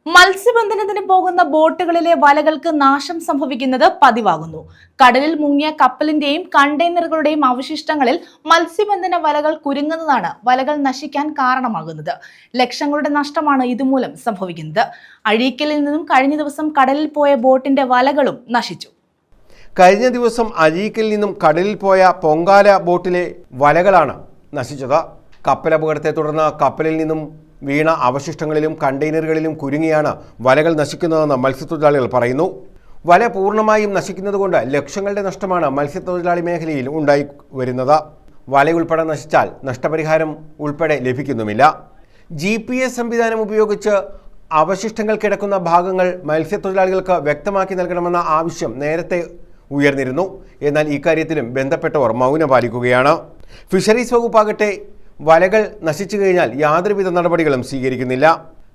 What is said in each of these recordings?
മത്സ്യബന്ധനത്തിന് പോകുന്ന ബോട്ടുകളിലെ വലകൾക്ക് നാശം സംഭവിക്കുന്നത് പതിവാകുന്നു. കടലിൽ മുങ്ങിയ കപ്പലിന്റെയും കണ്ടെയ്നറുകളുടെയും അവശിഷ്ടങ്ങളിൽ മത്സ്യബന്ധന വലകൾ കുരുങ്ങുന്നതാണ് വലകൾ നശിക്കാൻ കാരണമാകുന്നത്. ലക്ഷങ്ങളുടെ നഷ്ടമാണ് ഇതുമൂലം സംഭവിക്കുന്നത്. അഴീക്കലിൽ നിന്നും കഴിഞ്ഞ ദിവസം കടലിൽ പോയ ബോട്ടിന്റെ വലകളും നശിച്ചു. കഴിഞ്ഞ ദിവസം അഴീക്കലിൽ നിന്നും കടലിൽ പോയ പൊങ്കാല ബോട്ടിലെ വലകളാണ് നശിച്ചത്. കപ്പലപകടത്തെ തുടർന്ന് കപ്പലിൽ നിന്നും വീണ അവശിഷ്ടങ്ങളിലും കണ്ടെയ്നറുകളിലും കുരുങ്ങിയാണ് വലകൾ നശിക്കുന്നതെന്ന് മത്സ്യത്തൊഴിലാളികൾ പറയുന്നു. വല പൂർണ്ണമായും നശിക്കുന്നതുകൊണ്ട് ലക്ഷങ്ങളുടെ നഷ്ടമാണ് മത്സ്യത്തൊഴിലാളി മേഖലയിൽ ഉണ്ടായി വരുന്നത്. വലയുൾപ്പെടെ നശിച്ചാൽ നഷ്ടപരിഹാരം ഉൾപ്പെടെ ലഭിക്കുന്നുമില്ല. GPS സംവിധാനം ഉപയോഗിച്ച് അവശിഷ്ടങ്ങൾ കിടക്കുന്ന ഭാഗങ്ങൾ മത്സ്യത്തൊഴിലാളികൾക്ക് വ്യക്തമാക്കി നൽകണമെന്ന ആവശ്യം നേരത്തെ ഉയർന്നിരുന്നു. എന്നാൽ ഇക്കാര്യത്തിലും ബന്ധപ്പെട്ടവർ മൗനം പാലിക്കുകയാണ്. ഫിഷറീസ് വകുപ്പാകട്ടെ വലകൾ നശിച്ചു കഴിഞ്ഞാൽ യാതൊരുവിധ നടപടികളും സ്വീകരിക്കുന്നില്ല.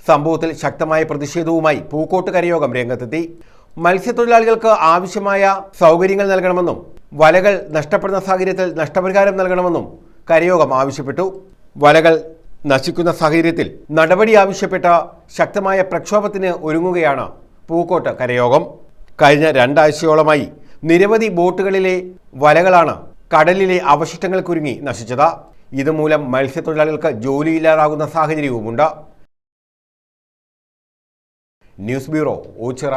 സംഭവത്തിൽ ശക്തമായ പ്രതിഷേധവുമായി പൂക്കോട്ട് കരയോഗം രംഗത്തെത്തി. മത്സ്യത്തൊഴിലാളികൾക്ക് ആവശ്യമായ സൗകര്യങ്ങൾ നൽകണമെന്നും വലകൾ നഷ്ടപ്പെടുന്ന സാഹചര്യത്തിൽ നഷ്ടപരിഹാരം നൽകണമെന്നും കരയോഗം ആവശ്യപ്പെട്ടു. വലകൾ നശിക്കുന്ന സാഹചര്യത്തിൽ നടപടി ആവശ്യപ്പെട്ട ശക്തമായ പ്രക്ഷോഭത്തിന് ഒരുങ്ങുകയാണ് പൂക്കോട്ട് കരയോഗം. കഴിഞ്ഞ 2 ആഴ്ചയോളമായി നിരവധി ബോട്ടുകളിലെ വലകളാണ് കടലിലെ അവശിഷ്ടങ്ങൾ കുരുങ്ങി നശിച്ചത്. ഇതുമൂലം മത്സ്യത്തൊഴിലാളികൾക്ക് ജോലിയില്ലാതാകുന്ന സാഹചര്യവുമുണ്ട്. News bureau, Ochira.